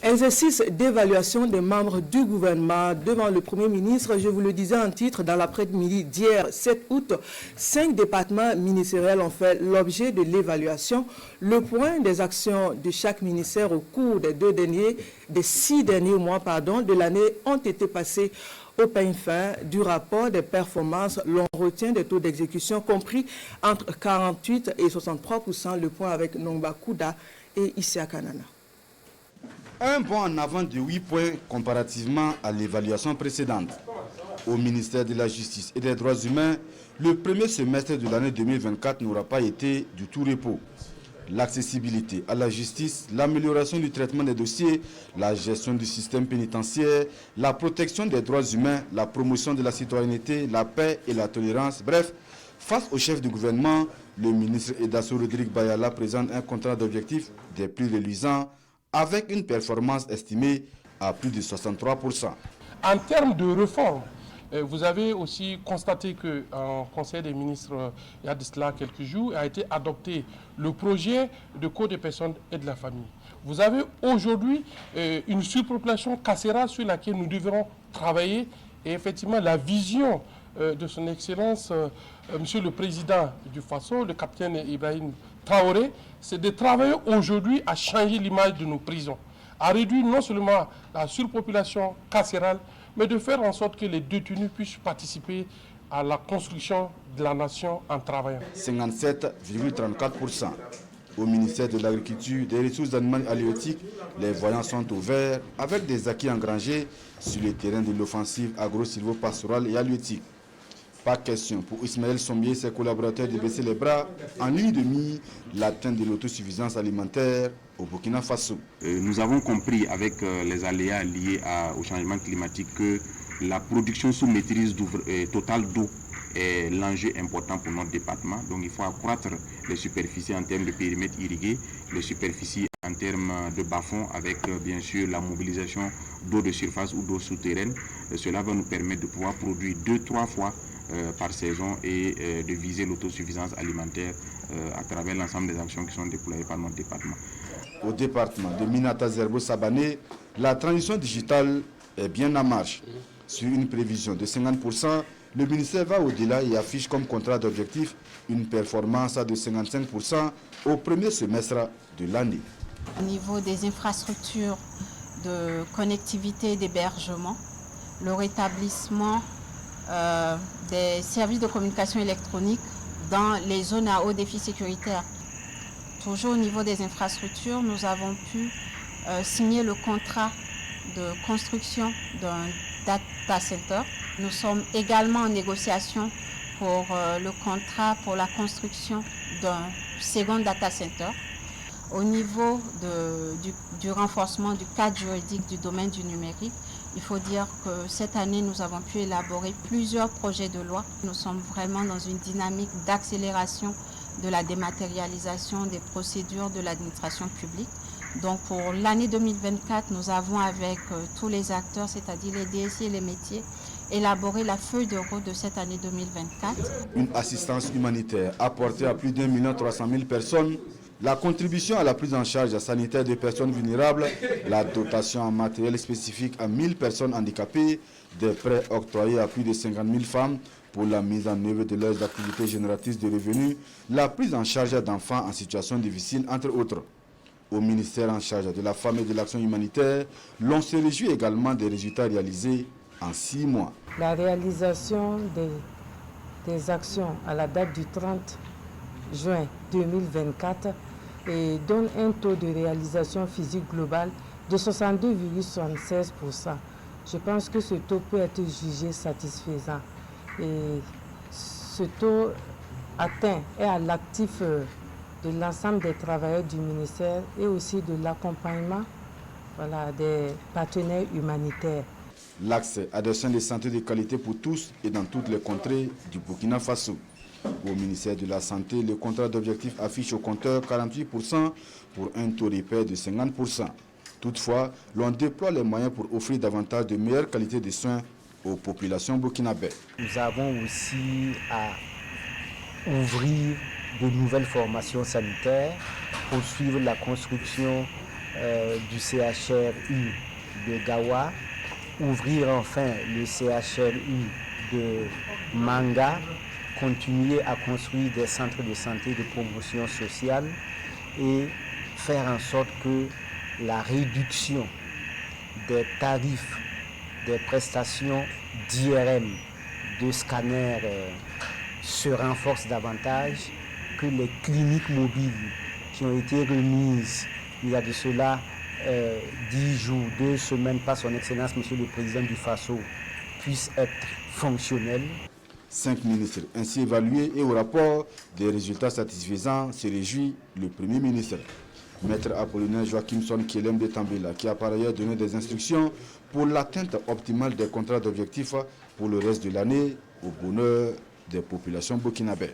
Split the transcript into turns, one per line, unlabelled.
Exercice d'évaluation des membres du gouvernement devant le Premier ministre. Je vous le disais en titre, dans l'après-midi d'hier, 7 août, 5 départements ministériels ont fait l'objet de l'évaluation. Le point des actions de chaque ministère au cours des 6 derniers mois de l'année ont été passés au peigne fin du rapport des performances. L'on retient des taux d'exécution compris entre 48 et 63%. Le point avec Nongba Kouda et Issa Kanana.
Un bond en avant de 8 points comparativement à l'évaluation précédente. Au ministère de la Justice et des Droits humains, le premier semestre de l'année 2024 n'aura pas été du tout repos. L'accessibilité à la justice, l'amélioration du traitement des dossiers, la gestion du système pénitentiaire, la protection des droits humains, la promotion de la citoyenneté, la paix et la tolérance. Bref, face au chef du gouvernement, le ministre Edasso Rodrigue Bayala présente un contrat d'objectifs des plus reluisants avec une performance estimée à plus de 63%.
En termes de réforme, vous avez aussi constaté qu'en Conseil des ministres, il y a de cela quelques jours, a été adopté le projet de code des personnes et de la famille. Vous avez aujourd'hui une surpopulation carcérale sur laquelle nous devrons travailler. Et effectivement, la vision de son Excellence, Monsieur le Président du FASO, le capitaine Ibrahim Traoré, c'est de travailler aujourd'hui à changer l'image de nos prisons, à réduire non seulement la surpopulation carcérale, mais de faire en sorte que les détenus puissent participer à la construction de la nation en travaillant.
57,34%. Au ministère de l'Agriculture, des ressources animales halieutiques, les voyants sont au vert avec des acquis engrangés sur le terrain de l'offensive agro-silvopastorale et halieutique. Pas question pour Ismaël Sommier et ses collaborateurs de baisser les bras en ligne de mire l'atteinte de l'autosuffisance alimentaire au Burkina Faso.
Nous avons compris avec les aléas liés au changement climatique que la production sous maîtrise totale d'eau est l'enjeu important pour notre département. Donc il faut accroître les superficies en termes de périmètre irrigué, les superficies en termes de bas-fonds avec bien sûr la mobilisation d'eau de surface ou d'eau souterraine. Cela va nous permettre de pouvoir produire 2-3 fois par saison et de viser l'autosuffisance alimentaire à travers l'ensemble des actions qui sont déployées par notre département.
Au département de Minata Zerbo Sabané, la transition digitale est bien en marche. Sur une prévision de 50%, le ministère va au-delà et affiche comme contrat d'objectif une performance de 55% au premier semestre de l'année.
Au niveau des infrastructures de connectivité et d'hébergement, le rétablissement des services de communication électronique dans les zones à haut défi sécuritaire. Toujours au niveau des infrastructures, nous avons pu signer le contrat de construction d'un data center. Nous sommes également en négociation pour le contrat pour la construction d'un second data center. Au niveau du renforcement du cadre juridique du domaine du numérique, il faut dire que cette année, nous avons pu élaborer plusieurs projets de loi. Nous sommes vraiment dans une dynamique d'accélération de la dématérialisation des procédures de l'administration publique. Donc pour l'année 2024, nous avons avec tous les acteurs, c'est-à-dire les DSI et les métiers, élaboré la feuille de route de cette année 2024.
Une assistance humanitaire apportée à plus d'1 300 000 personnes, la contribution à la prise en charge sanitaire des personnes vulnérables, la dotation en matériel spécifique à 1000 personnes handicapées, des prêts octroyés à plus de 50 000 femmes pour la mise en œuvre de leurs activités génératrices de revenus, la prise en charge d'enfants en situation difficile, entre autres. Au ministère en charge de la femme et de l'action humanitaire, l'on se réjouit également des résultats réalisés en 6 mois.
La réalisation des actions à la date du 30 juin 2024 donne un taux de réalisation physique globale de 62,76%. Je pense que ce taux peut être jugé satisfaisant. Et ce taux atteint est à l'actif de l'ensemble des travailleurs du ministère et aussi de l'accompagnement des partenaires humanitaires.
L'accès à des soins de santé de qualité pour tous et dans toutes les contrées du Burkina Faso. Au ministère de la Santé, le contrat d'objectif affiche au compteur 48% pour un taux de paix de 50%. Toutefois, l'on déploie les moyens pour offrir davantage de meilleure qualité de soins aux populations burkinabées.
Nous avons aussi à ouvrir de nouvelles formations sanitaires, poursuivre la construction du CHRU de Gawa, ouvrir enfin le CHRU de Manga, continuer à construire des centres de santé de promotion sociale et faire en sorte que la réduction des tarifs des prestations d'IRM, de scanners se renforce davantage, que les cliniques mobiles qui ont été remises il y a de cela 10 jours, 2 semaines par son Excellence, Monsieur le Président du Faso, puissent être fonctionnelles.
5 ministres ainsi évalués et au rapport des résultats satisfaisants se réjouit le Premier ministre. Maître Apollinaire Joachimson Kielem de Tambela, qui a par ailleurs donné des instructions pour l'atteinte optimale des contrats d'objectifs pour le reste de l'année au bonheur des populations burkinabées.